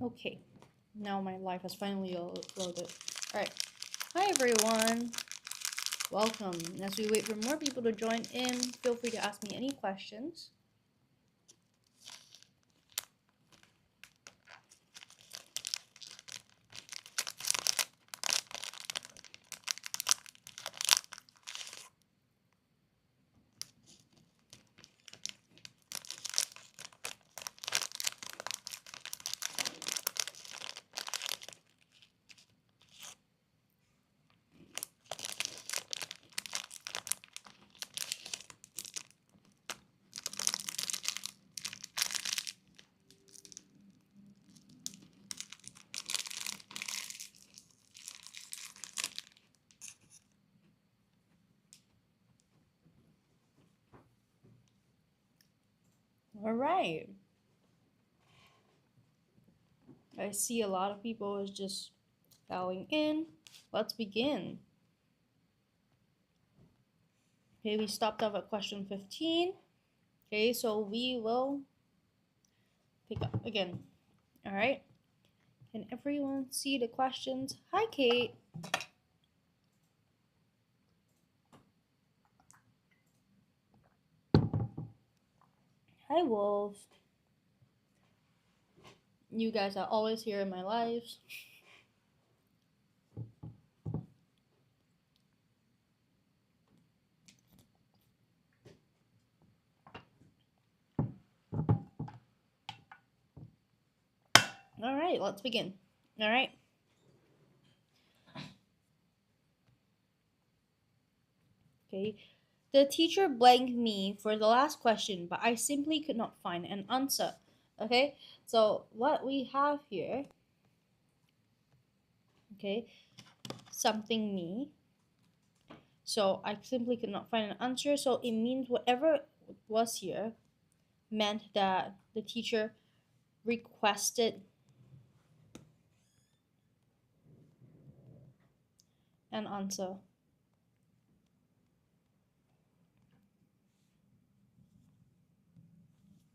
Okay, now my life has finally loaded. Alright, hi everyone, welcome. As we wait for more people to join in, feel free to ask me any questions. Alright, I see a lot of people is just bowing in. Let's begin. Okay, we stopped off at question 15. Okay, so we will pick up again. Alright, can everyone see the questions? Hi Kate. Hi Wolf. You guys are always here in my lives. Alright, let's begin. Alright. Okay. The teacher blanked me for the last question, but I simply could not find an answer. Okay, so what we have here, okay, something me. So I simply could not find an answer. So it means whatever was here meant that the teacher requested an answer.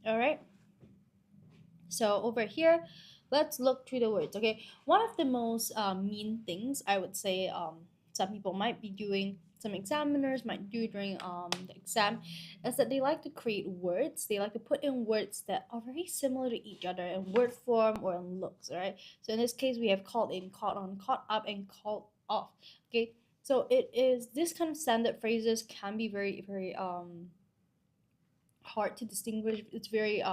All right. So over here, let's look through the words. Okay, one of the most mean things I would say some people might be doing, some examiners might do during the exam, is that they like to create words. They like to put in words that are very similar to each other in word form or in looks. All right. So in this case, we have called in, caught on, caught up, and called off. Okay. So it is this kind of standard phrases can be very hard to distinguish. It's very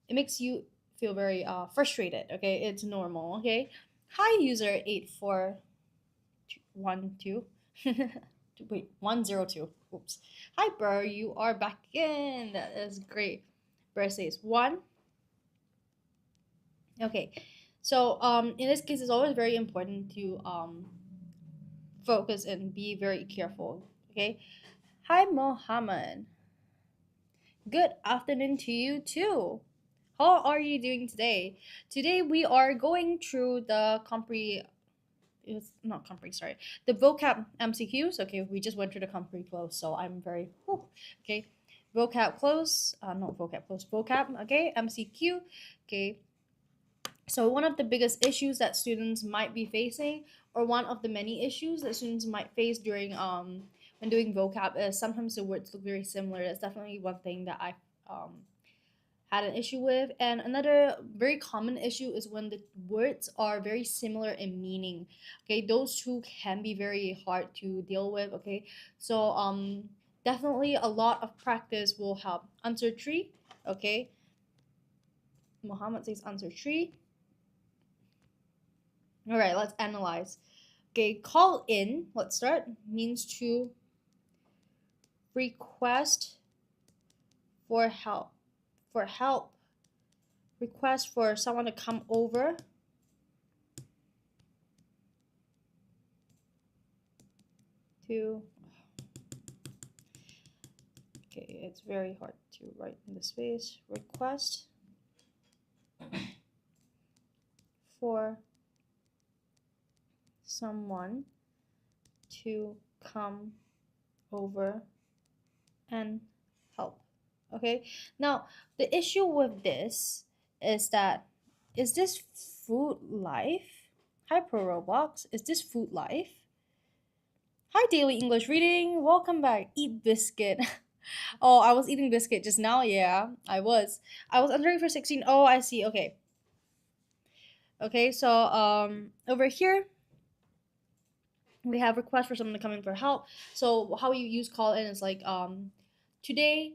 it makes you feel very frustrated. Okay, it's normal. Okay, hi user 8412. Wait, 102. Oops. Hi bro, you are back in. That is great. Bro says one. Okay, so in this case, it's always very important to focus and be very careful. Okay. Hi Mohammed. Good afternoon to you too. How are you doing today? Today we are going through the it's not compre, sorry. The vocab MCQs. Okay, we just went through the compre close, so I'm very whew, okay. Vocab close, not vocab close, vocab, okay, MCQ. Okay. So one of the biggest issues that students might be facing, or one of the many issues that students might face during when doing vocab is sometimes the words look very similar. That's definitely one thing that I had an issue with. And another very common issue is when the words are very similar in meaning. Okay, those two can be very hard to deal with. Okay, so definitely a lot of practice will help. Answer tree. Okay, Muhammad says answer tree. All right, let's analyze. Okay, call in, let's start, means to request for help. For help. Request for someone to come over. To okay, it's very hard to write in the space. Request for someone to come over and help. Okay, now the issue with this is that Is this food life? Hi, Pro Roblox. Is this food life? Hi, Daily English Reading. Welcome back. Eat biscuit. Oh, I was eating biscuit just now. Yeah, I was. I was entering for 16. Oh, I see. Okay. Okay, so over here we have requests for someone to come in for help. So how you use call in is like today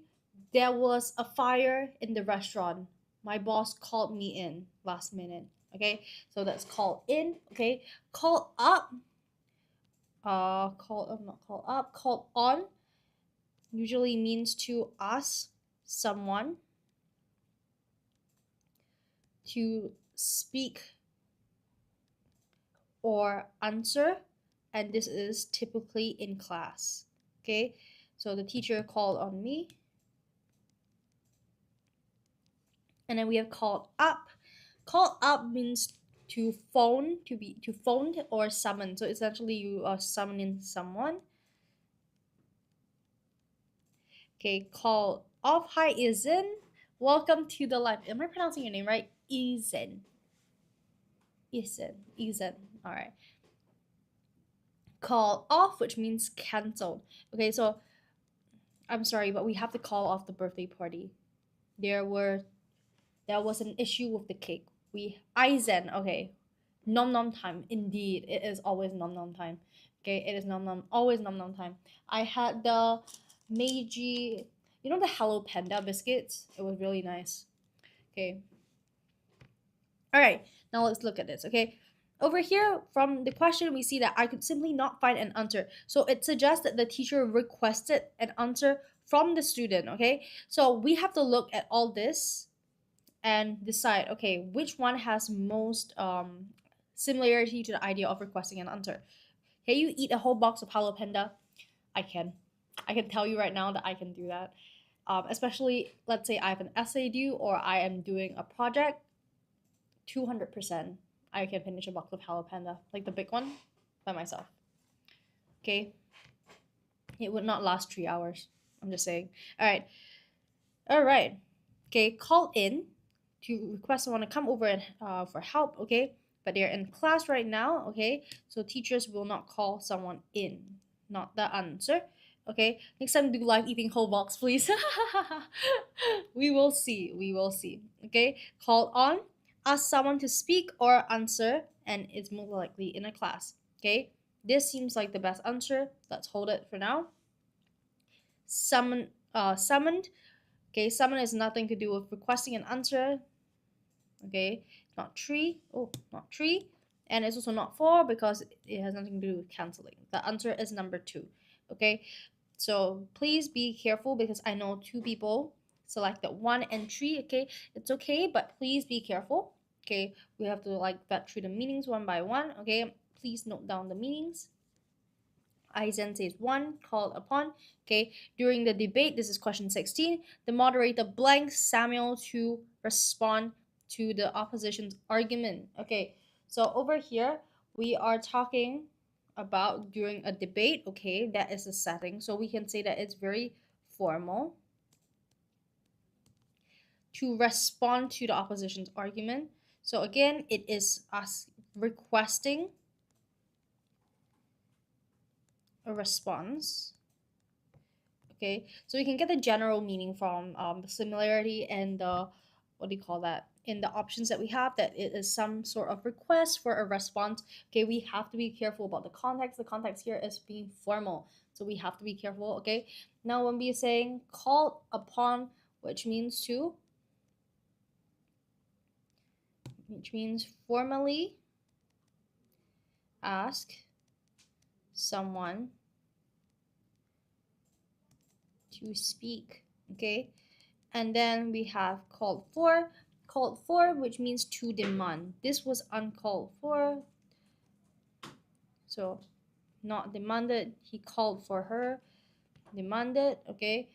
there was a fire in the restaurant. My boss called me in last minute. Okay, so that's call in. Okay, call up. Not call up. Call on usually means to ask someone to speak or answer, and this is typically in class. Okay, so the teacher called on me, and then we have called up. Call up means to phone, to phone or summon. So essentially you are summoning someone. Okay, call off. Hi, Izen. Welcome to the live. Am I pronouncing your name right? Izen. Izen. All right. Call off, which means cancelled. Okay, so I'm sorry, but we have to call off the birthday party. There was an issue with the cake. Aizen, okay. Nom nom time. Indeed, it is always nom nom time. Okay, it is always nom nom time. I had the Meiji, the Hello Panda biscuits. It was really nice. Okay. All right, now let's look at this. Okay. Over here, from the question, we see that I could simply not find an answer. So it suggests that the teacher requested an answer from the student. Okay. So we have to look at all this and decide, okay, which one has most similarity to the idea of requesting an answer. Can you eat a whole box of Hello Panda? I can. I can tell you right now that I can do that. Especially, let's say I have an essay due or I am doing a project, 200% I can finish a box of Hello Panda, like the big one, by myself. Okay? It would not last 3 hours. I'm just saying. All right. All right. Okay, call in to request someone to come over and for help, okay? But they're in class right now, okay? So teachers will not call someone in. Not the answer. Okay, next time do live eating whole box, please. We will see. We will see. Okay, call on, ask someone to speak or answer, and it's more likely in a class. Okay, this seems like the best answer. Let's hold it for now. Summoned. Okay, summon is nothing to do with requesting an answer. Okay, not tree. Oh, not tree. And it's also not 4 because it has nothing to do with canceling. The answer is number 2. Okay, so please be careful because I know 2 people selected 1 and 3. Okay, it's okay, but please be careful. Okay, we have to vet through the meanings one by one. Okay, please note down the meanings. Aizen says 1, called upon. Okay, during the debate, this is question 16, the moderator blanks Samuel to respond to the opposition's argument. Okay, so over here, we are talking about during a debate. Okay, that is the setting. So we can say that it's very formal to respond to the opposition's argument. So again, it is us requesting a response. Okay, so we can get the general meaning from the similarity and the, what do you call that, in the options that we have, that it is some sort of request for a response. Okay, we have to be careful about the context. The context here is being formal, so we have to be careful. Okay, now when we are saying called upon, which means formally ask someone to speak. Okay, and then we have called for, which means to demand. This was uncalled for, so not demanded. He called for her, demanded. Okay,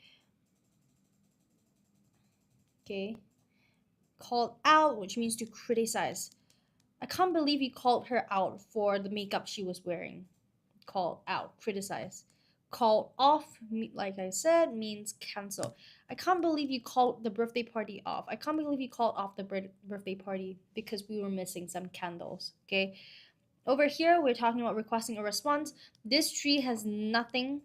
called out, which means to criticize. I can't believe he called her out for the makeup she was wearing. Called out, criticize. Called off, like I said, means cancel. I can't believe you called the birthday party off. I can't believe you called off the birthday party because we were missing some candles. Okay. Over here, we're talking about requesting a response. This tree has nothing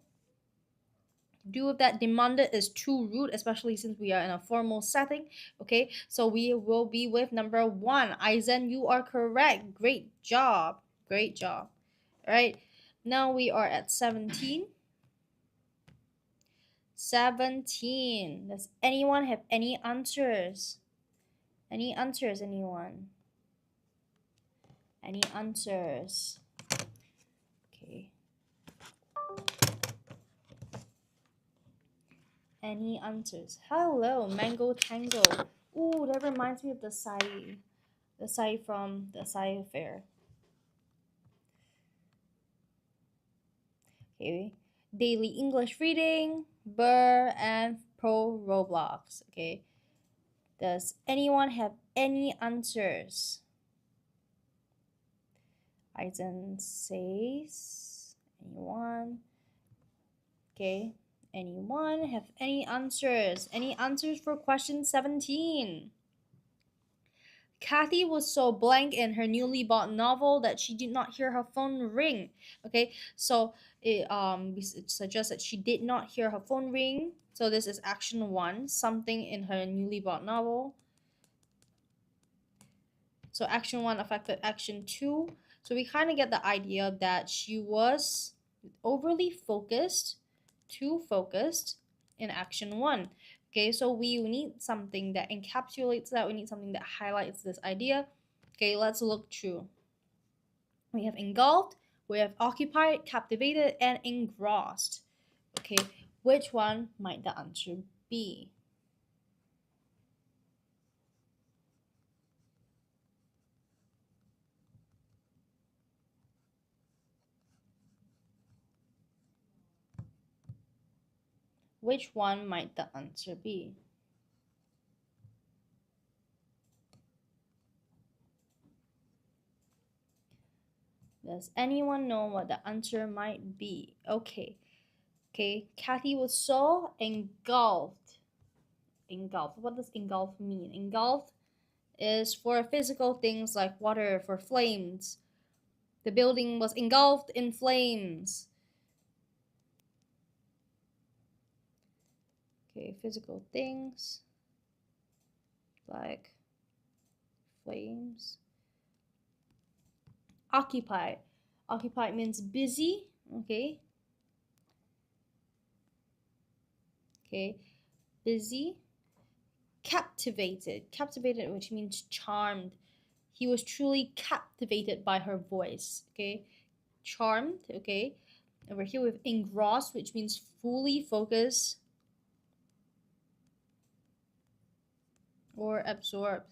to do with that. Demanded is too rude, especially since we are in a formal setting. Okay, so we will be with number one. Aizen, you are correct. Great job. Great job. All right, now we are at 17. 17. Does anyone have any answers? Any answers, anyone? Any answers? Okay. Any answers? Hello, Mango Tango. Ooh, that reminds me of the Sai from the Sai Fair. Okay. Daily English reading, Burr, and Pro Roblox. Okay. Does anyone have any answers? Aizen says, anyone? Okay. Anyone have any answers? Any answers for question 17? Kathy was so blank in her newly bought novel that she did not hear her phone ring. Okay, so it suggests that she did not hear her phone ring. So this is action one, something in her newly bought novel. So action one affected action two. So we kind of get the idea that she was overly focused, too focused in action one. Okay, so we need something that encapsulates that. We need something that highlights this idea. Okay, let's look through. We have engulfed, we have occupied, captivated, and engrossed. Okay, which one might the answer be? Which one might the answer be? Does anyone know what the answer might be? Okay. Okay, Kathy was so engulfed. Engulfed. What does engulf mean? Engulfed is for physical things like water, for flames. The building was engulfed in flames. Okay, physical things like flames. Occupied. Occupied means busy. Okay. Okay. Busy. Captivated. Captivated, which means charmed. He was truly captivated by her voice. Okay. Charmed. Okay. Over here with engrossed, which means fully focused or absorbed.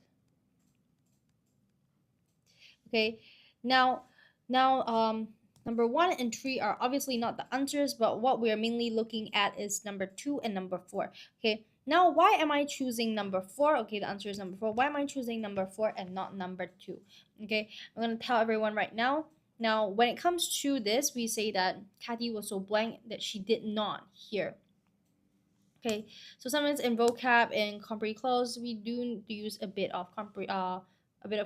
Okay, now number one and three are obviously not the answers, but what we are mainly looking at is number two and number four. Okay, now why am I choosing number four? Okay, the answer is number four. Why am I choosing number four and not number two? Okay, I'm gonna tell everyone right now. Now, when it comes to this, we say that Kathy was so blank that she did not hear. Okay, so sometimes in vocab and compre clause, we do use a bit of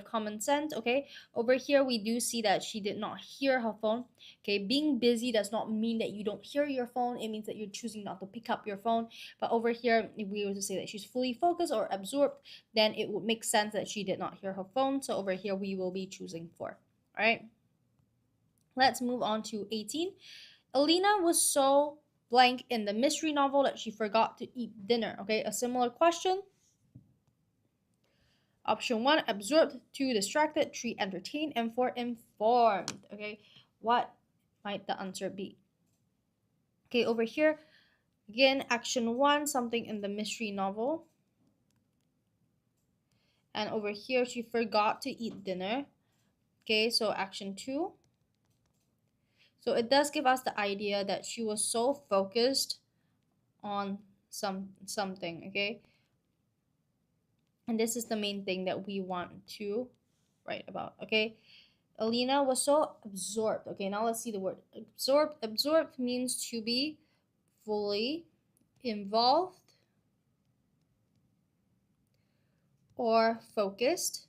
common sense. Okay, over here we do see that she did not hear her phone. Okay, being busy does not mean that you don't hear your phone. It means that you're choosing not to pick up your phone. But over here, if we were to say that she's fully focused or absorbed, then it would make sense that she did not hear her phone. So over here we will be choosing 4. All right, let's move on to 18. Alina was so blank in the mystery novel that she forgot to eat dinner. Okay, a similar question. Option 1, absorbed. 2, distracted. 3, entertained. And 4, informed. Okay, what might the answer be? Okay, over here, again, action 1, something in the mystery novel. And over here, she forgot to eat dinner. Okay, so action 2. So it does give us the idea that she was so focused on something, okay? And this is the main thing that we want to write about, okay? Alina was so absorbed. Okay, now let's see the word absorbed. Absorbed means to be fully involved or focused,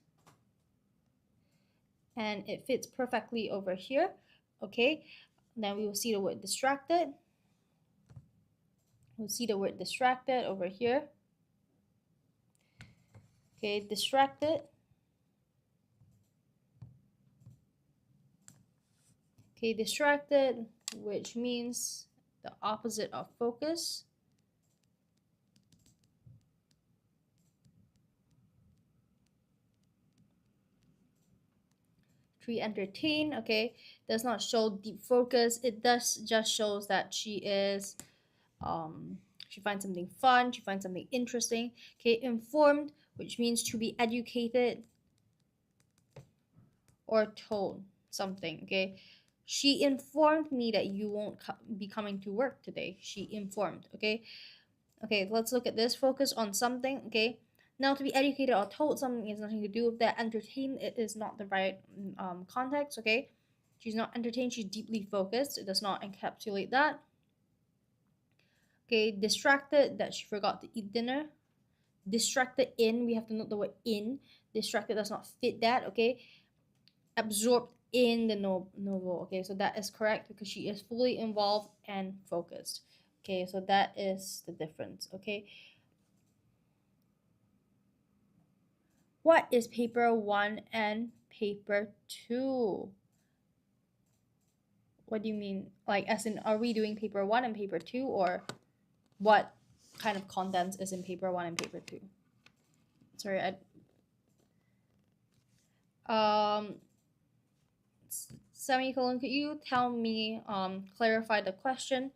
and it fits perfectly over here. Okay, then we will see the word distracted. We'll see the word distracted over here. Okay, distracted. Okay, distracted, which means the opposite of focus. Tree entertain, okay, does not show deep focus. It does just shows that she is she finds something fun, she finds something interesting. Okay, informed, which means to be educated or told something. Okay, she informed me that you won't be coming to work today. She informed. Okay, okay, let's look at this. Focus on something. Okay, now to be educated or told something has nothing to do with that. Entertain, it is not the right context. Okay, she's not entertained, she's deeply focused. It does not encapsulate that. Okay, distracted, that she forgot to eat dinner. Distracted in, we have to note the word in. Distracted does not fit that. Okay, absorbed in the novel. Okay, so that is correct because she is fully involved and focused. Okay, so that is the difference. Okay, what is paper 1 and paper 2? What do you mean? Like, as in, are we doing paper 1 and paper 2, or what kind of contents is in paper 1 and paper 2? Sorry, semicolon, could you tell me, clarify the question,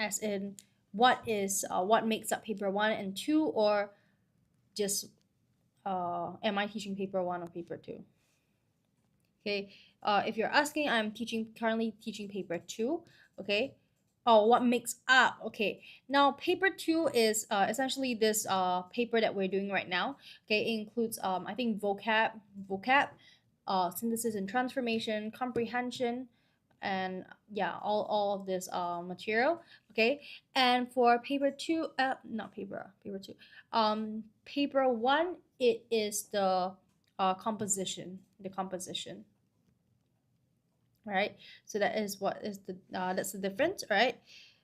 as in what makes up paper 1 and 2, or just am I teaching paper 1 or paper 2? Okay, if you're asking, I'm currently teaching paper 2. Okay, oh, what makes up? Okay, now paper 2 is essentially this paper that we're doing right now. Okay, it includes I think vocab, synthesis and transformation, comprehension, and yeah, all of this material. Okay, and for paper 2, not paper 2, paper 1, it is the composition. All right, so that is what is the that's the difference. All right,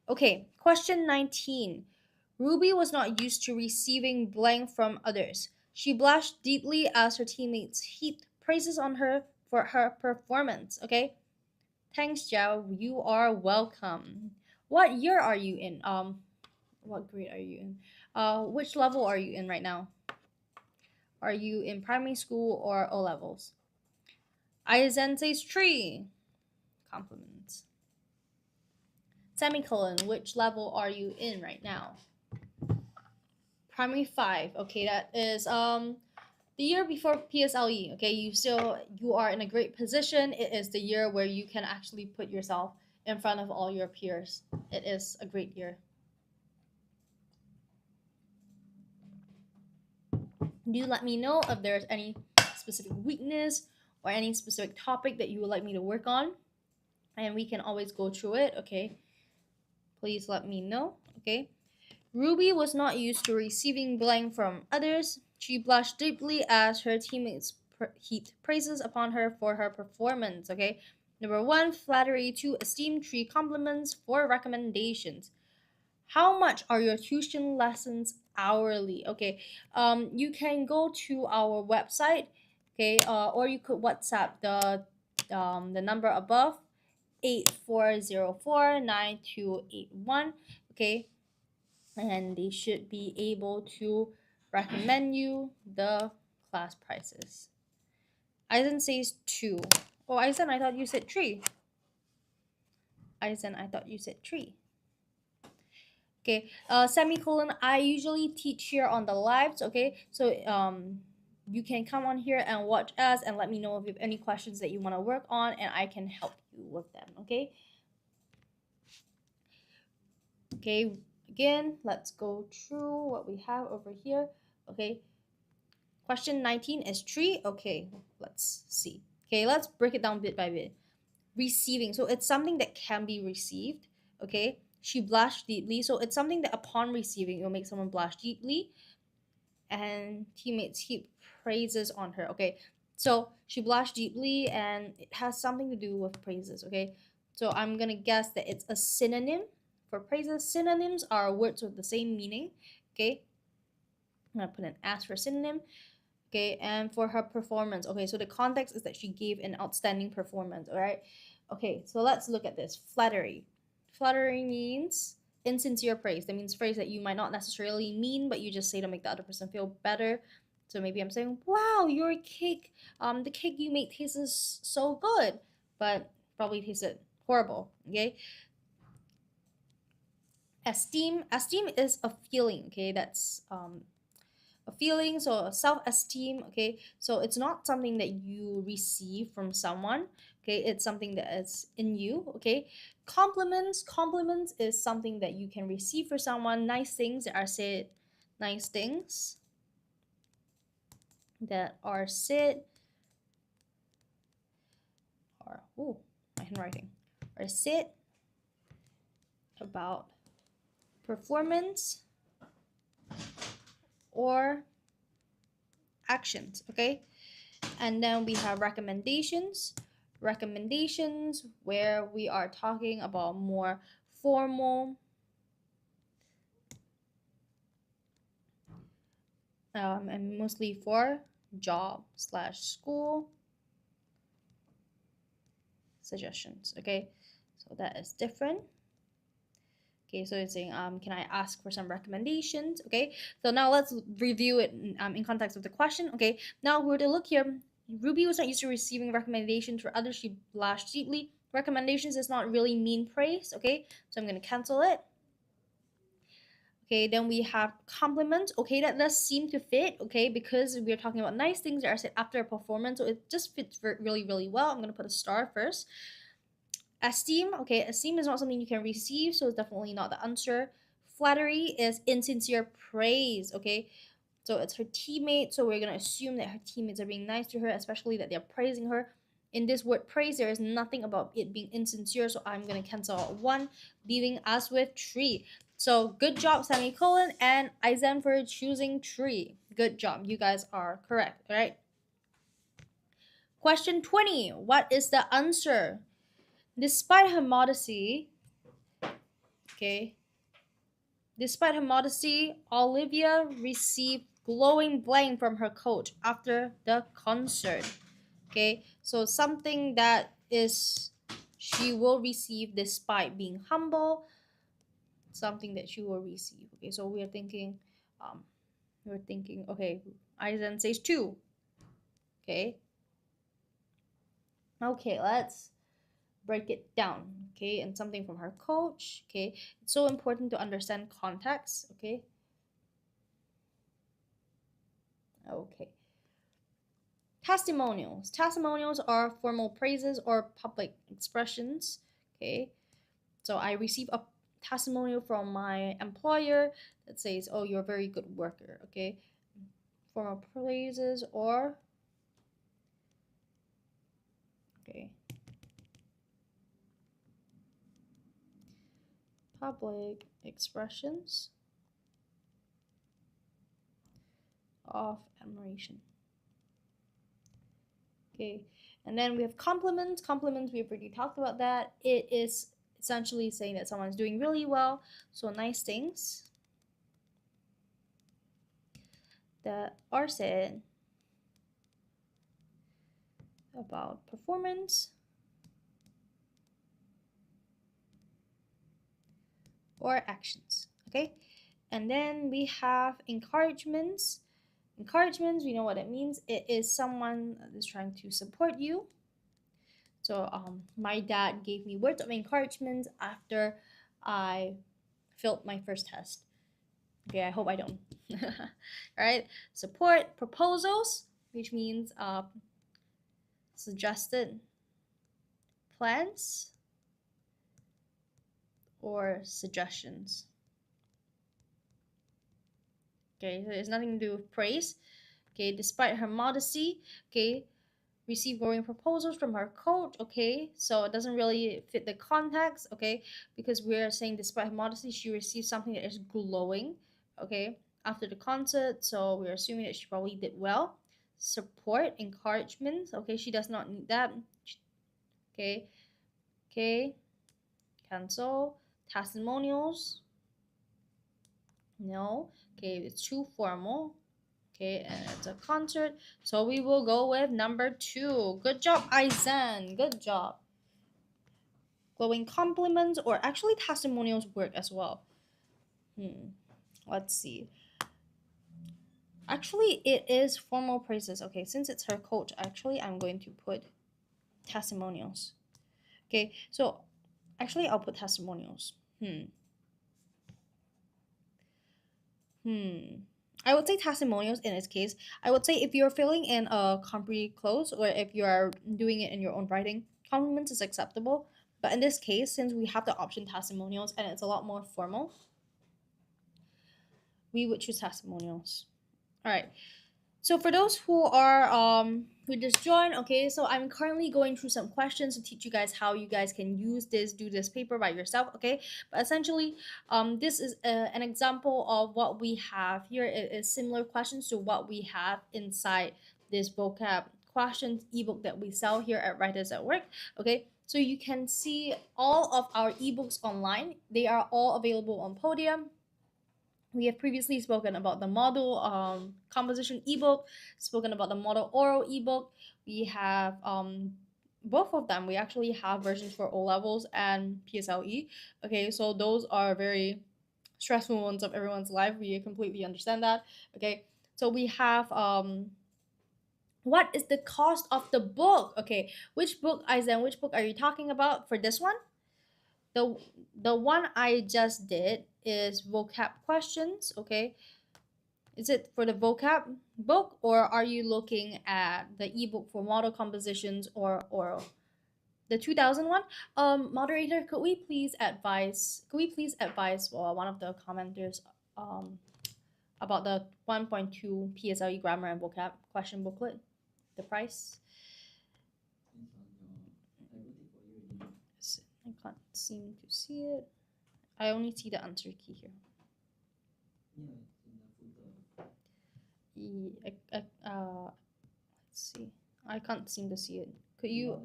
okay, question 19. Ruby was not used to receiving blame from others. She blushed deeply as her teammates heaped praises on her for her performance. Okay, thanks, Jiao. You are welcome. What year are you in? What grade are you in? Which level are you in right now? Are you in primary school or O levels? Aizen says tree. Compliments. Semicolon, which level are you in right now? Primary 5. Okay, that is the year before PSLE. Okay, you are in a great position. It is the year where you can actually put yourself in front of all your peers. It is a great year. Do let me know if there's any specific weakness or any specific topic that you would like me to work on, and we can always go through it. Okay, please let me know. Okay, Ruby was not used to receiving blame from others. She blushed deeply as her teammates heaped praises upon her for her performance. Okay, number 1, flattery. 2, esteem. 3, compliments. 4, recommendations. How much are your tuition lessons hourly? Okay, you can go to our website. Okay, or you could WhatsApp the number above, 84049281. Okay, and they should be able to recommend you the class prices. Aizen says 2. Oh, Aizen, I thought you said 3. Aizen, I thought you said 3. Okay, semicolon, I usually teach here on the lives. Okay, so you can come on here and watch us and let me know if you have any questions that you want to work on, and I can help you with them. Okay. Okay, again, let's go through what we have over here. Okay, Question 19 is tree. Okay, let's see. Okay, let's break it down bit by bit. Receiving. So it's something that can be received. Okay. She blushed deeply. So it's something that upon receiving, it will make someone blush deeply. And teammates heap praises on her. Okay. So she blushed deeply and it has something to do with praises. Okay. So I'm going to guess that it's a synonym for praises. Synonyms are words with the same meaning. Okay. I'm going to put an S for synonym. Okay, and for her performance. Okay, so the context is that she gave an outstanding performance. All right. Okay, so let's look at this. Flattery. Flattery means insincere praise. That means phrase that you might not necessarily mean, but you just say to make the other person feel better. So maybe I'm saying, "Wow, your cake, the cake you made tastes so good," but probably tasted horrible. Okay. Esteem. Esteem is a feeling. Okay, that's a feeling, so self-esteem. Okay, so it's not something that you receive from someone. Okay, it's something that is in you. Okay, compliments is something that you can receive for someone. Nice things that are said, nice things that are said, or oh, my handwriting, are said about performance or actions. Okay, and then we have recommendations. Recommendations where we are talking about more formal and mostly for job slash school suggestions. Okay, so that is different. Okay, so it's saying, can I ask for some recommendations? Okay, so now let's review it in context of the question. Okay, now we're to look here. Ruby was not used to receiving recommendations for others. She blushed deeply. Recommendations does not really mean praise. Okay, so I'm going to cancel it. Okay, then we have compliments. Okay, that does seem to fit. Okay, because we're talking about nice things that are said after a performance, so it just fits really, really well. I'm going to put a star first. Esteem. Okay, esteem is not something you can receive, so it's definitely not the answer. Flattery is insincere praise. Okay, so it's her teammate, so we're going to assume that her teammates are being nice to her, especially that they're praising her. In this word praise, there is nothing about it being insincere, so I'm going to cancel out one, leaving us with tree. So good job, semicolon, and Aizen for choosing tree. Good job. You guys are correct. All right. Question 20. What is the answer? Despite her modesty, okay, despite her modesty, Olivia received glowing blame from her coach after the concert. Okay, so something that is she will receive despite being humble, something that she will receive. Okay, so we're thinking, okay, Aizen says two. Okay. Okay, let's break it down. Okay, and something from her coach. Okay, it's so important to understand context. Okay. Okay. Testimonials. Testimonials are formal praises or public expressions. Okay. So I receive a testimonial from my employer that says, "Oh, you're a very good worker." Okay. Formal praises or okay. Public expressions of admiration. Okay, and then we have compliments. Compliments, we've already talked about that. It is essentially saying that someone's doing really well. So nice things that are said about performance or actions. Okay, and then we have encouragements. Encouragements, we know what it means. It is someone that is trying to support you. So my dad gave me words of encouragement after I failed my first test. Okay, I hope I don't. All right, support proposals, which means suggested plans or suggestions. Okay, so there's nothing to do with praise. Okay, despite her modesty, okay, received glowing proposals from her coach. Okay, so it doesn't really fit the context. Okay, because we're saying despite her modesty, she received something that is glowing. Okay, after the concert, so we're assuming that she probably did well. Support, encouragement. Okay, she does not need that. Okay, okay, cancel. Testimonials. No. Okay, it's too formal. Okay, and it's a concert. So we will go with number 2. Good job, Aizen. Good job. Glowing compliments or actually testimonials work as well. Let's see. Actually, it is formal praises. Okay, since it's her coach, actually, I'm going to put testimonials. Okay, so actually, I'll put testimonials. I would say testimonials in this case. I would say if you're filling in a compre close or if you are doing it in your own writing, compliments is acceptable. But in this case, since we have the option testimonials and it's a lot more formal, we would choose testimonials. All right. So for those who just joined, okay, so I'm currently going through some questions to teach you guys how you guys can do this paper by yourself, okay? But essentially, this is an example of what we have here. It is similar questions to what we have inside this vocab questions ebook that we sell here at Writers at Work, okay? So you can see all of our ebooks online. They are all available on Podium. We have previously spoken about the model composition ebook, spoken about the model oral ebook. We have both of them. We actually have versions for O levels and PSLE. Okay, so those are very stressful ones of everyone's life. We completely understand that. Okay, so we have what is the cost of the book? Okay, which book, Aizen? Which book are you talking about for this one? The one I just did is vocab questions. Okay, is it for the vocab book or are you looking at the ebook for model compositions or oral? The 2001. Moderator, could we please advise one of the commenters about the 1.2 PSLE grammar and vocab question booklet, the price? I can't seem to see it. I only see the answer key here. Let's see. I can't seem to see it. Could you?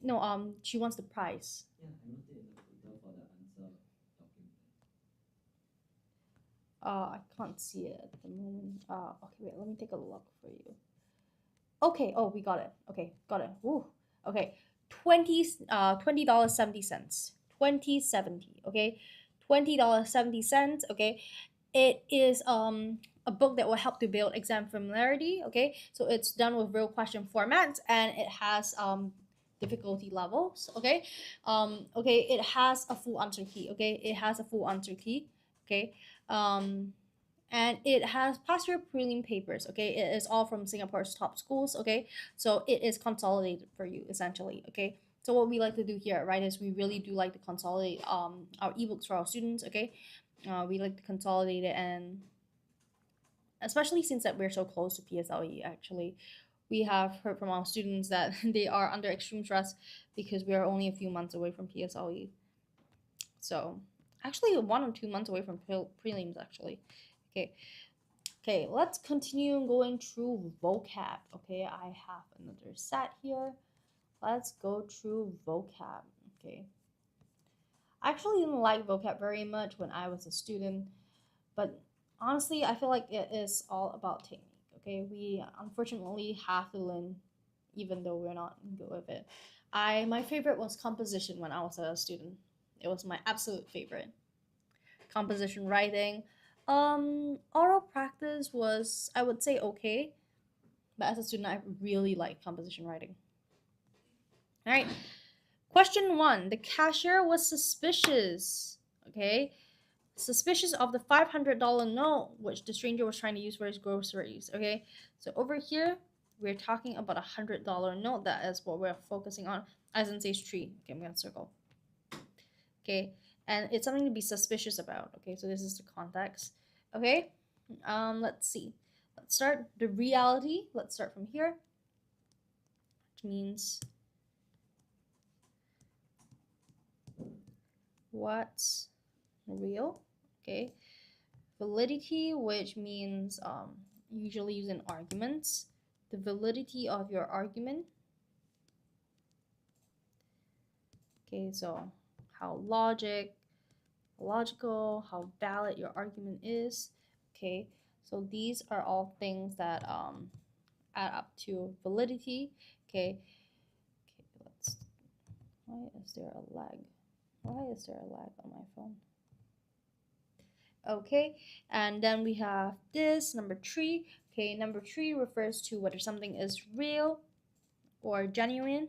No. She wants the price. I can't see it at the moment. Okay, wait. Let me take a look for you. Okay. Oh, we got it. Okay, got it. Woo. Okay. $20.70. 2070. Okay. $20.70. Okay. It is a book that will help to build exam familiarity. Okay, so it's done with real question formats and it has difficulty levels. Okay, okay, it has a full answer key. Okay, it has a full answer key. Okay, and it has past year prelim papers. Okay, it is all from Singapore's top schools. Okay, so it is consolidated for you essentially. Okay, so what we like to do here at Write is we really do like to consolidate our ebooks for our students. Okay, we like to consolidate it, and especially since that we're so close to PSLE, actually we have heard from our students that they are under extreme stress because we are only a few months away from PSLE. So actually 1 or 2 months away from prelims actually. Okay, let's continue going through vocab. Okay, I have another set here. Let's go through vocab. Okay, I actually didn't like vocab very much when I was a student, but honestly, I feel like it is all about technique. Okay, we unfortunately have to learn, even though we're not good with it. My favorite was composition when I was a student. It was my absolute favorite. Composition writing. Oral practice was, I would say, okay, but as a student, I really liked composition writing. All right. Question 1. The cashier was suspicious. Okay, suspicious of the $500 note which the stranger was trying to use for his groceries. Okay, so over here we're talking about $100 note. That is what we're focusing on. Aizen says tree. Okay, I'm gonna circle. Okay, and it's something to be suspicious about. Okay, so this is the context. Okay, let's see. let's start. The reality, let's start from here, which means what's real. Okay, validity, which means usually using arguments, the validity of your argument. Okay, so how logical, how valid your argument is. Okay, so these are all things that add up to validity. Okay, let's. Why is there a lag? Why is there a lag on my phone? Okay, and then we have this number 3. Okay, number 3 refers to whether something is real or genuine.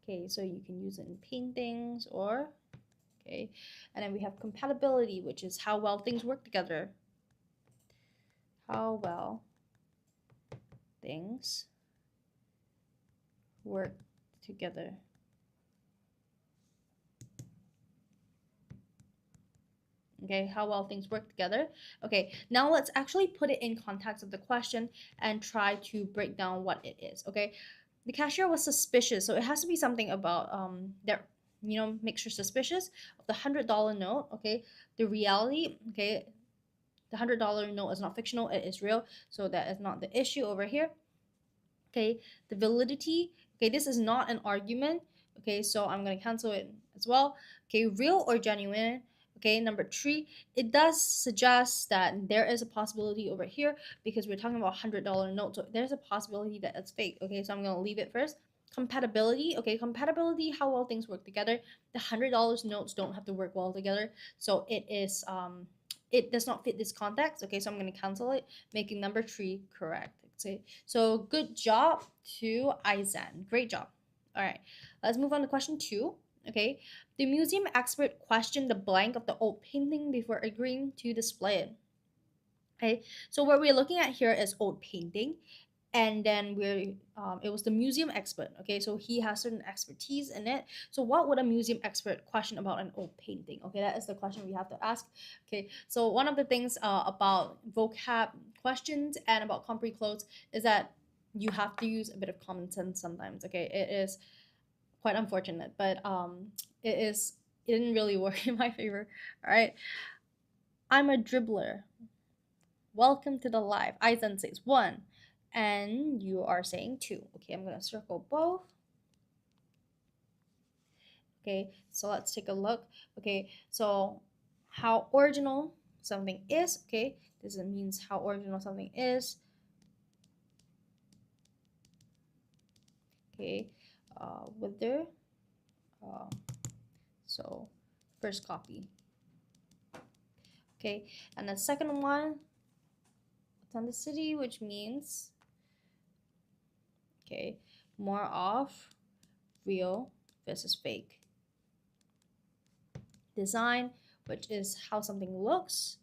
Okay, so you can use it in paintings or okay, and then we have compatibility, which is how well things work together. How well things work together. Okay, how well things work together. Okay, now let's actually put it in context of the question and try to break down what it is. Okay, the cashier was suspicious, so it has to be something about that makes her suspicious of the $100 note. Okay, the reality. Okay, the $100 note is not fictional; it is real, so that is not the issue over here. Okay, the validity. Okay, this is not an argument. Okay, so I'm gonna cancel it as well. Okay, real or genuine. Okay, number 3, it does suggest that there is a possibility over here because we're talking about $100 note, so there's a possibility that it's fake. Okay, so I'm gonna leave it first. Compatibility. Okay, compatibility, how well things work together. The $100 notes don't have to work well together, so it does not fit this context. Okay, so I'm gonna cancel it, making number 3 correct. Okay, so good job to Aizan. Great job. All right, let's move on to question 2. Okay, the museum expert questioned the blank of the old painting before agreeing to display it. Okay, so what we're looking at here is old painting, and then it was the museum expert. Okay, so he has certain expertise in it. So what would a museum expert question about an old painting? Okay, that is the question we have to ask. Okay, so one of the things about vocab questions and about compre-close is that you have to use a bit of common sense sometimes. Okay, it is quite unfortunate, but it didn't really work in my favor. All right, I'm a dribbler. Welcome to the live. Aizan says 1, and you are saying 2. Okay, I'm gonna circle both. Okay, so let's take a look. Okay, so how original something is. Okay, this means how original something is. Okay, whether so first copy. Okay, and the second one, authenticity, which means okay, more of real versus fake. Design, which is how something looks.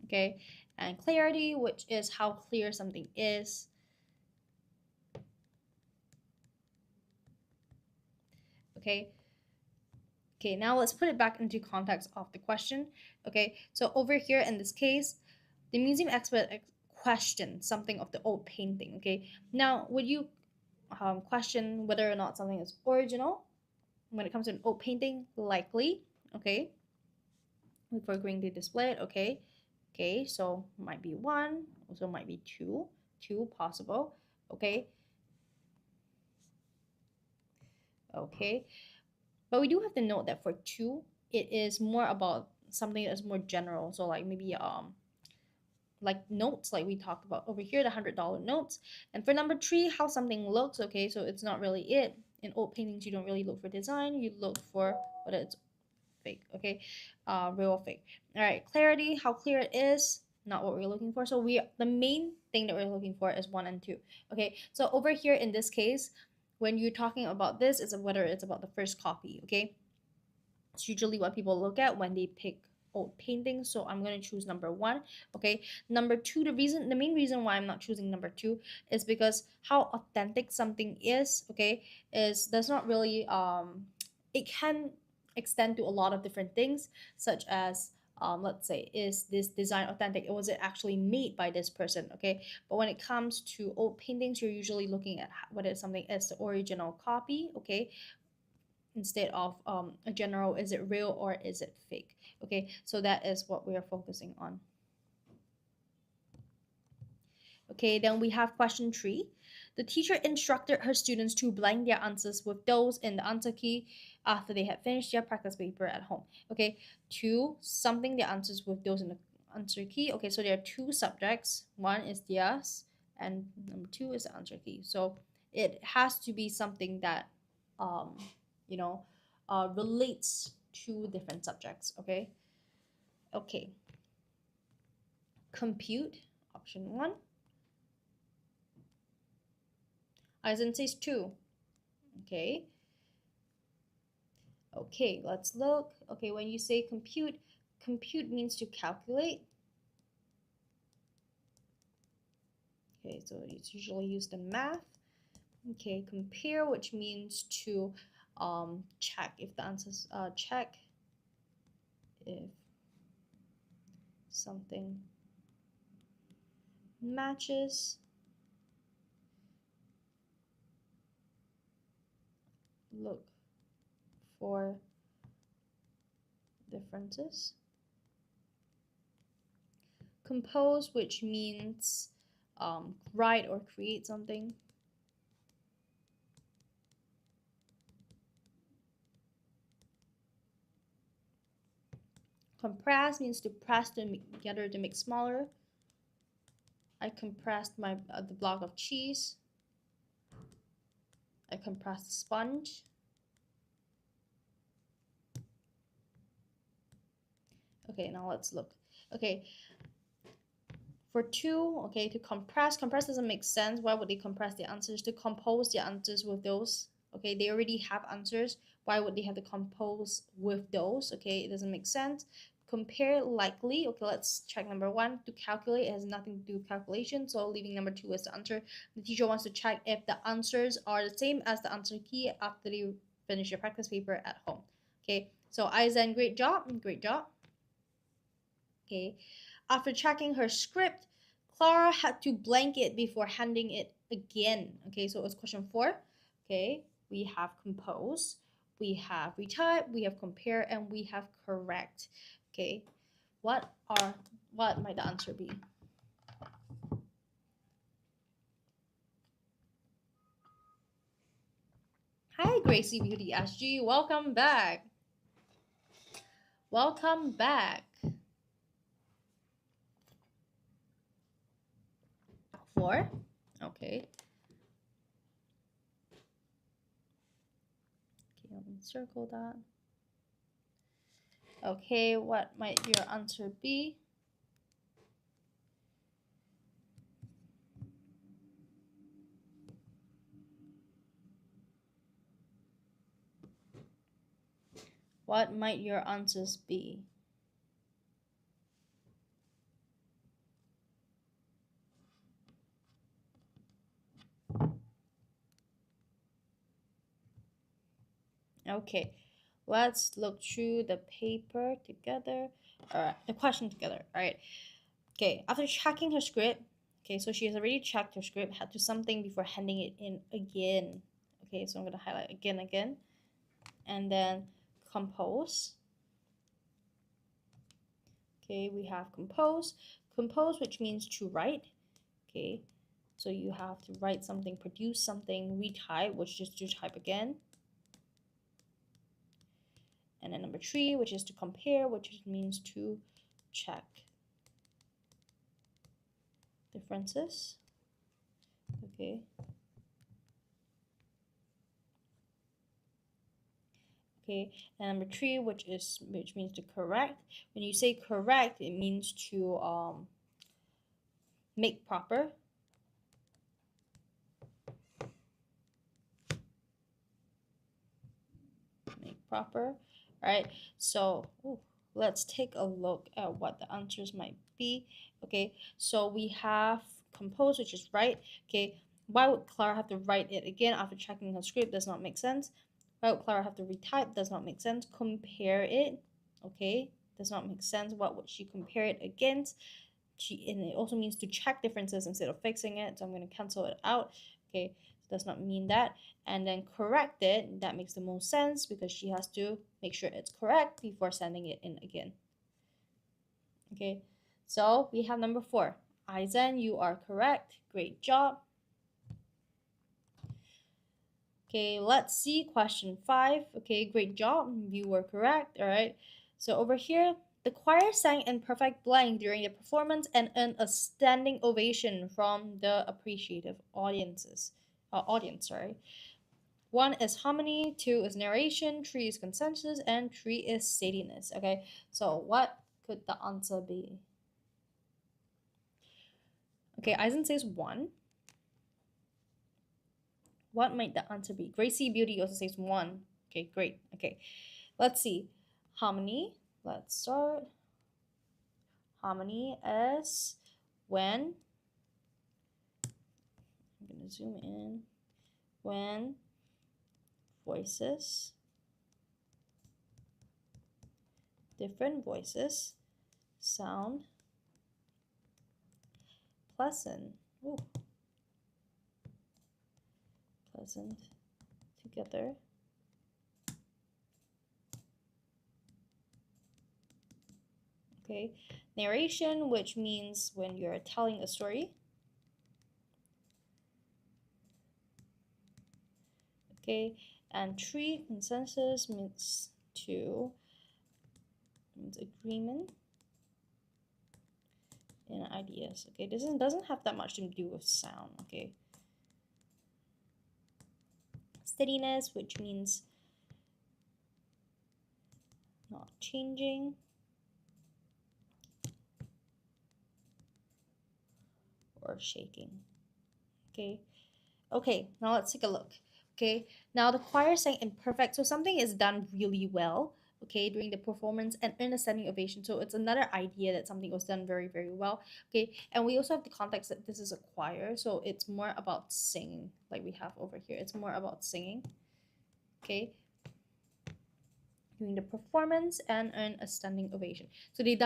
Okay, and clarity, which is how clear something is. Okay. Okay, now let's put it back into context of the question. Okay, so over here in this case, the museum expert questioned something of the old painting. Okay, now would you question whether or not something is original when it comes to an old painting? Likely. Okay, before agreeing to display it. Okay, okay, so might be 1, also might be 2 possible. Okay, okay, but we do have to note that for 2, it is more about something that's more general. So like maybe like notes, like we talked about over here, the $100 notes. And for number 3, how something looks. Okay, so it's not really it. In old paintings, you don't really look for design. You look for whether it's fake. Okay, real or fake. All right, clarity, how clear it is. Not what we're looking for. So the main thing that we're looking for is 1 and 2. Okay, so over here in this case, when you're talking about this, is whether it's about the first copy. Okay, it's usually what people look at when they pick old paintings. So I'm going to choose number 1. Okay, number 2, the main reason why I'm not choosing number 2 is because how authentic something is. Okay, is that's not really it can extend to a lot of different things, such as let's say, is this design authentic? Was it actually made by this person? Okay, but when it comes to old paintings, you're usually looking at whether something is the original copy, okay, instead of a general, is it real or is it fake? Okay, so that is what we are focusing on. Okay, then we have question 3. The teacher instructed her students to blank their answers with those in the answer key after they had finished their practice paper at home. Okay, 2, something their answers with those in the answer key. Okay, so there are 2 subjects. One is theirs, and number 2 is the answer key. So it has to be something that, um, you know, relates to different subjects. Okay. Okay. Compute, option 1. Eisen says 2. Okay. Okay, let's look. Okay, when you say compute, compute means to calculate. Okay, so it's usually used in math. Okay, compare, which means to check if the answers check if something matches. Look for differences. Compose, which means write or create something. Compress means to press together to make smaller. I compressed my the block of cheese. I compressed the sponge. Okay, now let's look. Okay, for 2, okay, to compress doesn't make sense. Why would they compress the answers? To compose the answers with those. Okay, they already have answers. Why would they have to compose with those? Okay, it doesn't make sense. Compare likely. Okay, let's check number 1. To calculate, it has nothing to do with calculation, so leaving number 2 as the answer. The teacher wants to check if the answers are the same as the answer key after they finish your practice paper at home. Okay, so Aizen, great job. Okay, after checking her script, Clara had to blank it before handing it again. Okay, so it's question 4. Okay, we have compose, we have retype, we have compare, and we have correct. Okay, what might the answer be? Hi, Gracie Beauty SG, welcome back. Welcome back. 4. Okay. Okay, let me circle that. Okay, what might your answer be? What might your answers be? Okay, let's look through the paper together. All right, the question together. All right. Okay, after checking her script, okay, so she has already checked her script, had to something before handing it in again. Okay, so I'm gonna highlight again, and then compose. Okay, we have compose, which means to write. Okay, so you have to write something, produce something, retype, which is to type again. And then number 3, which is to compare, which means to check differences. Okay. Okay, and number 3, which means to correct. When you say correct, it means to make proper. Make proper. All right. So let's take a look at what the answers might be. Okay, so we have compose, which is right. Okay, why would Clara have to write it again after checking her script? Does not make sense. Why would Clara have to retype? Does not make sense. Compare it. Okay, does not make sense. What would she compare it against? And it also means to check differences instead of fixing it. So I'm going to cancel it out. Okay, does not mean that. And then correct it. That makes the most sense because she has to make sure it's correct before sending it in again. Okay, so we have number 4. Aizen, you are correct. Great job. Okay, let's see question 5. Okay, great job. You were correct. All right. So over here, the choir sang in perfect blank during the performance and earned a standing ovation from the appreciative audience. Sorry. 1 is harmony, 2 is narration, 3 is consensus, and 3 is steadiness. Okay, so what could the answer be? Okay, Eisen says 1. What might the answer be? Gracie Beauty also says 1. Okay, great. Okay, let's see. Harmony. Let's start. Harmony is when, I'm going to zoom in, when voices, different voices, sound pleasant. Ooh. Pleasant together. Okay, narration, which means when you're telling a story. Okay, and 3, consensus, means 2, means agreement in ideas. Okay, this doesn't have that much to do with sound. Okay, steadiness, which means not changing. Or shaking. Okay, now let's take a look. Okay, now the choir sang in perfect, so something is done really well, okay, during the performance and in a standing ovation. So it's another idea that something was done very, very well. Okay, and we also have the context that this is a choir, so it's more about singing, like we have over here. It's more about singing. Okay, during the performance and earn a standing ovation. So they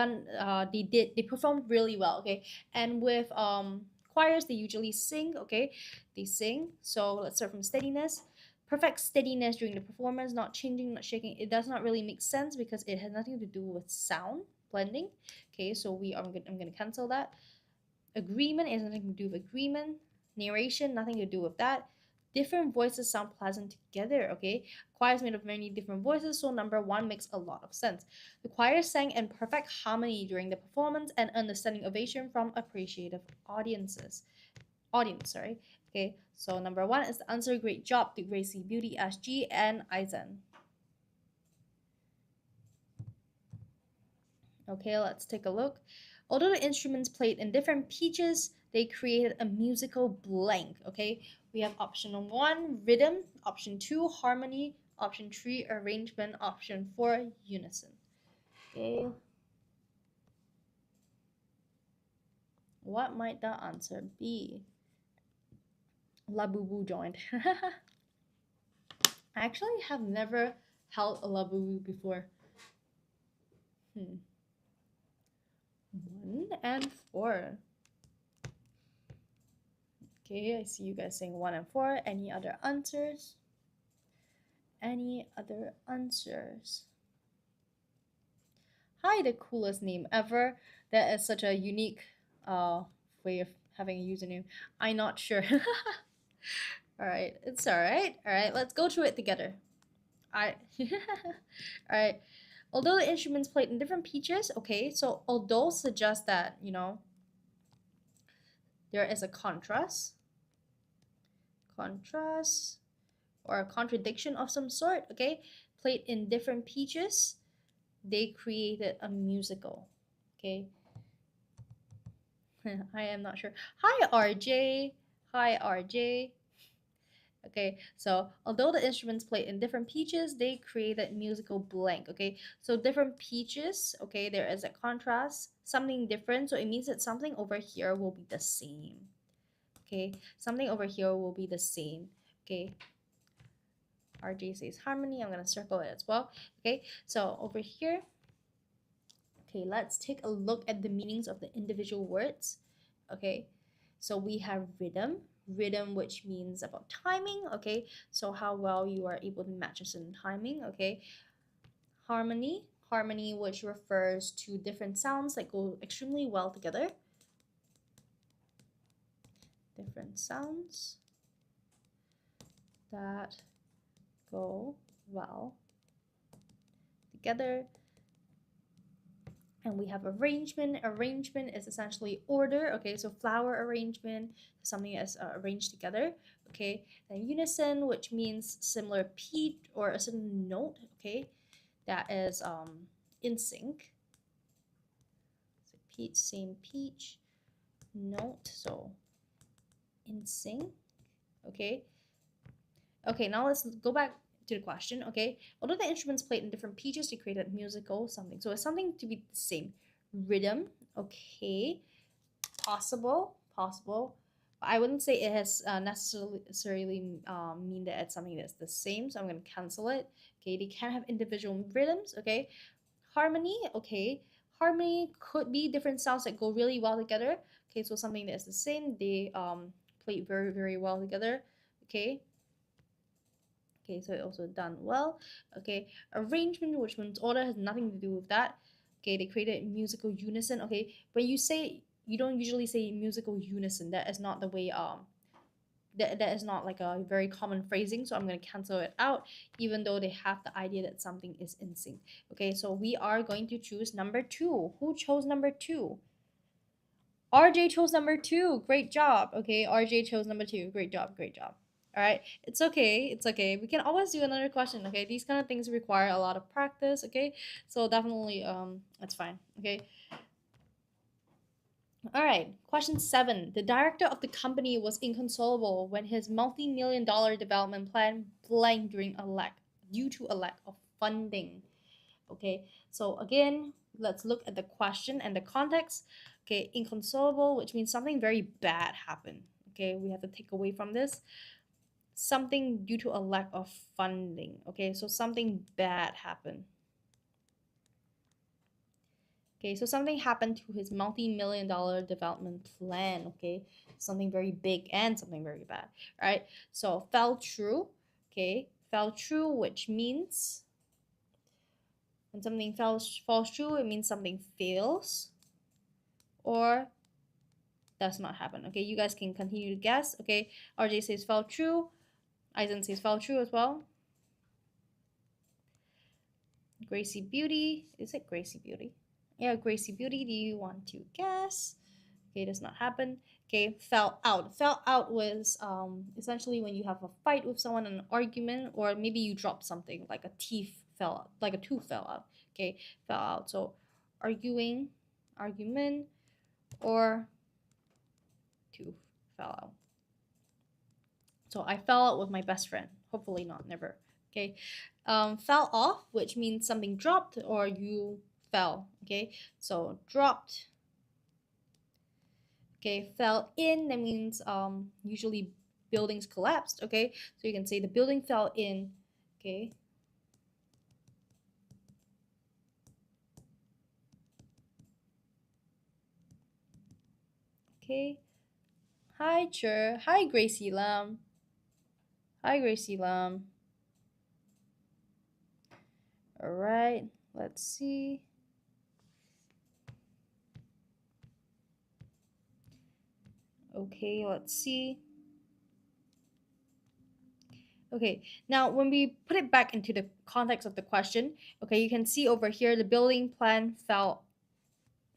performed really well. Okay, and with choirs they usually sing. Okay, they sing. So let's start from steadiness. Perfect steadiness during the performance, not changing, not shaking. It does not really make sense because it has nothing to do with sound blending. Okay, so I'm gonna cancel that. Agreement is nothing to do with agreement. Narration, nothing to do with that. Different voices sound pleasant together. Okay, choir is made of many different voices, so number 1 makes a lot of sense. The choir sang in perfect harmony during the performance and earned a standing ovation from appreciative audience. Sorry. Okay, so number 1 is the answer. Great job to Gracie Beauty, SG, and Aizen. Okay, let's take a look. Although the instruments played in different pitches, they created a musical blank. Okay, we have option 1, rhythm, option 2, harmony, option 3, arrangement, option 4, unison. Okay, what might the answer be? Labubu joined. I actually have never held a Labubu before. 1 and 4. Okay, I see you guys saying 1 and 4. Any other answers? Any other answers? Hi, the coolest name ever. That is such a unique way of having a username. I'm not sure. Alright, it's alright. Alright, let's go through it together. Alright. Although the instruments played in different pitches, okay, so although suggests that, there is a contrast or a contradiction of some sort, okay, played in different pitches, they created a musical. Okay, I am not sure. Hi RJ. Okay, so although the instruments played in different pitches, they created musical blank. Okay, so different pitches, okay, there is a contrast, something different, so it means that something over here will be the same. Okay, something over here will be the same. Okay, RJ says harmony. I'm gonna circle it as well. Okay, so over here, okay, let's take a look at the meanings of the individual words. Okay, so we have rhythm, rhythm which means about timing. Okay, so how well you are able to match a certain timing. Okay, harmony, harmony which refers to different sounds that go extremely well together. Different sounds that go well together. And we have arrangement. Arrangement is essentially order. Okay, so flower arrangement, something that's arranged together. Okay, and unison, which means similar pitch or a certain note. Okay, that is in sync. So pitch, same pitch, note, so in sync. Okay. Okay, now let's go back to the question. Okay, although the instruments played in different pitches, they created musical something. So it's something to be the same. Rhythm. Okay, possible, possible. But I wouldn't say it has necessarily mean that it's something that's the same. So I'm gonna cancel it. Okay, they can have individual rhythms. Okay, harmony. Okay, harmony could be different sounds that go really well together. Okay, so something that's the same. They play very well together. Okay. Okay, so it also done well. Okay, arrangement, which means order, has nothing to do with that. Okay, they created musical unison. Okay, when you say, you don't usually say musical unison. That is not the way that is not like a very common phrasing, so I'm going to cancel it out, even though they have the idea that something is in sync. Okay, so we are going to choose number 2. Who chose number 2? RJ chose number 2. Great job. Okay, RJ chose number 2. Great job. Great job. All right, it's okay. It's okay. We can always do another question. Okay, these kind of things require a lot of practice. Okay, so definitely that's fine. Okay. All right, question 7. The director of the company was inconsolable when his multi-million-dollar development plan blanked due to a lack of funding. Okay, so again, let's look at the question and the context. Okay, inconsolable, which means something very bad happened. Okay, we have to take away from this something due to a lack of funding. Okay, so something bad happened. Okay, so something happened to his multi-million-dollar development plan. Okay, something very big and something very bad. All right, so fell through. Okay, fell through, which means when something falls through, it means something fails or does not happen. Okay, you guys can continue to guess. Okay, RJ says fell through. Eisen says fell through as well. Gracie Beauty. Is it Gracie Beauty? Yeah, Gracie Beauty. Do you want to guess? Okay, does not happen. Okay, fell out. Fell out was essentially when you have a fight with someone, an argument, or maybe you drop something like a teeth fell out, like a tooth fell out. Okay, fell out. So argument, or tooth fell out. So I fell out with my best friend. Hopefully not, never. Okay, fell off, which means something dropped or you fell. Okay, so dropped. Okay, fell in, that means usually buildings collapsed. Okay, so you can say the building fell in. Okay, okay. Hi Cher. Hi Gracie Lam. Hi Gracie Lam. All right, let's see. Okay, let's see. Okay, now when we put it back into the context of the question, okay, you can see over here the building plan fell.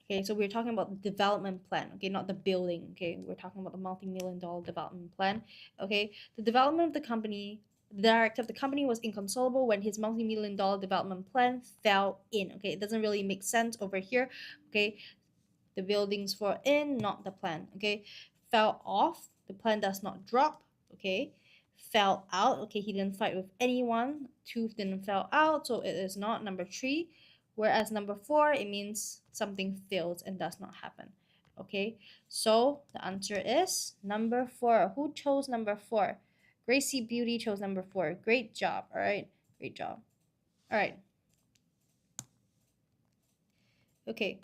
Okay, so we're talking about the development plan, okay, not the building, okay? We're talking about the multi-million-dollar development plan, okay? The development of the company, the director of the company was inconsolable when his multi-million-dollar development plan fell in, okay? It doesn't really make sense over here, okay? The buildings fall in, not the plan, okay? Fell off, the plan does not drop, okay? Fell out, okay, he didn't fight with anyone. Tooth didn't fell out, so it is not number 3. Whereas number 4, it means something fails and does not happen. Okay, so the answer is number 4. Who chose number 4? Gracie Beauty chose number 4. Great job. All right. Great job. All right. Okay.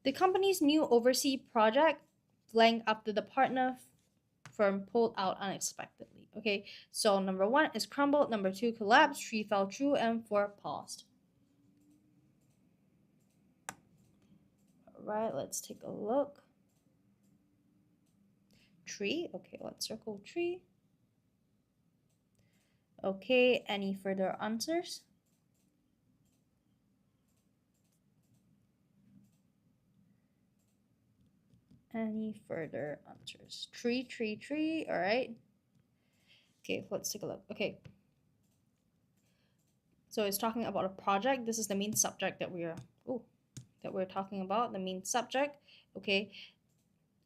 The company's new overseas project blank after the partner firm pulled out unexpectedly. Okay. So number 1 is crumbled. Number 2 collapsed. 3 fell through. And 4 paused. All right. Let's take a look. 3. Okay. Let's circle 3. Okay. Any further answers? Any further answers? 3, 3, 3. All right. Okay, let's take a look. Okay. So it's talking about a project. This is the main subject that we're talking about, the main subject. Okay.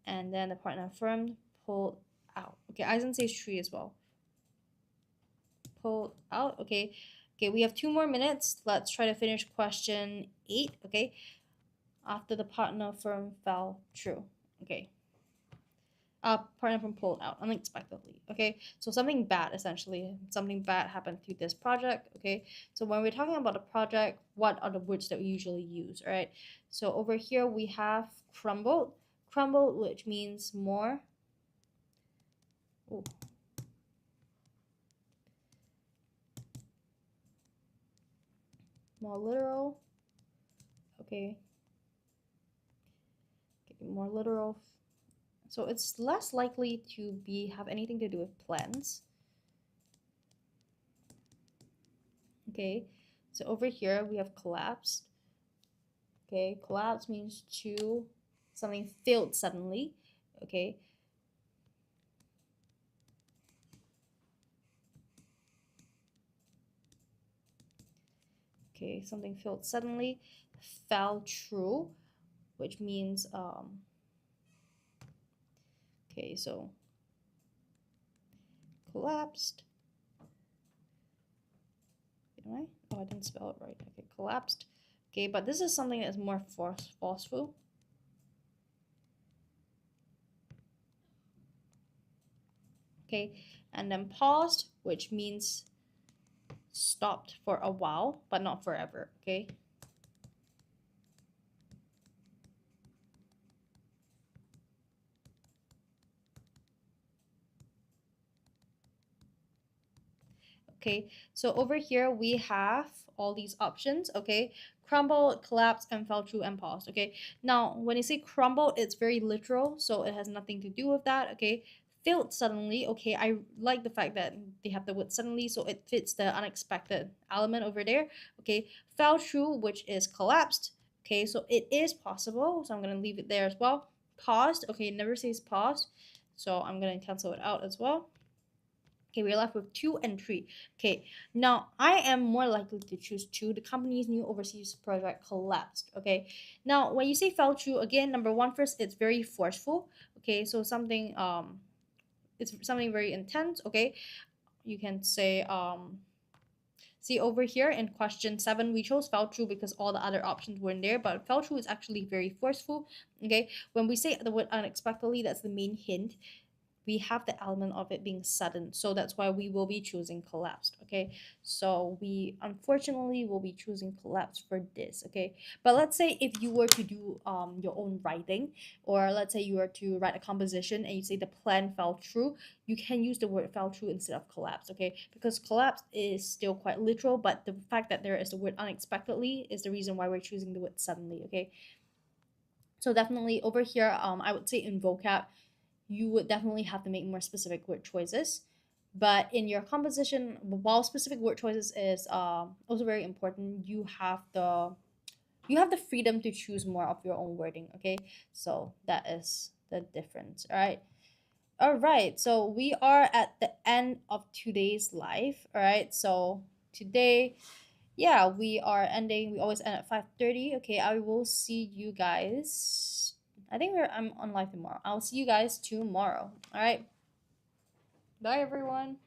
And then the partner firm pulled out. Okay, Eisen says 3 as well. Pulled out. Okay. Okay, we have 2 more minutes. Let's try to finish question 8. Okay. After the partner firm fell through. Okay. Partner firm pulled out unexpectedly. Okay, so something bad, essentially something bad happened to this project. Okay, so when we're talking about a project, what are the words that we usually use? All right, so over here we have crumbled, which means more more literal. Okay, more literal, so it's less likely to have anything to do with plans. Okay, so over here we have collapsed. Okay, collapse means something failed suddenly. Okay, okay, something failed suddenly. Fell through, which means okay, so collapsed. Right? Oh, I didn't spell it right. Okay, collapsed. Okay, but this is something that is more forceful. Okay, and then paused, which means stopped for a while, but not forever. Okay. Okay, so over here we have all these options. Okay, crumbled, collapsed, and fell through and paused. Okay, now when you say crumbled, it's very literal, so it has nothing to do with that. Okay, failed suddenly. Okay, I like the fact that they have the word suddenly, so it fits the unexpected element over there. Okay, fell through, which is collapsed. Okay, so it is possible, so I'm gonna leave it there as well. Paused. Okay, it never says paused, so I'm gonna cancel it out as well. Okay, we're left with 2 and 3. Okay, now I am more likely to choose 2. The company's new overseas project collapsed. Okay, now when you say fell through, again, number 1 first, it's very forceful. Okay, so something it's something very intense. Okay, you can say see over here in question 7, we chose fell through because all the other options weren't there, but fell through is actually very forceful. Okay, when we say the word unexpectedly, that's the main hint. We have the element of it being sudden, so that's why we will be choosing collapsed. Okay, so we unfortunately will be choosing collapsed for this. Okay, but let's say if you were to do your own writing, or let's say you were to write a composition and you say the plan fell through, you can use the word fell through instead of collapsed. Okay, because collapsed is still quite literal, but the fact that there is the word unexpectedly is the reason why we're choosing the word suddenly. Okay, so definitely over here I would say in vocab you would definitely have to make more specific word choices. But in your composition, while specific word choices is also very important, you have the freedom to choose more of your own wording. Okay, so that is the difference. All right. So we are at the end of today's live. All right. So today, yeah, we are ending. We always end at 5:30. Okay, I will see you guys. I think I'm on live tomorrow. I'll see you guys tomorrow. All right. Bye, everyone.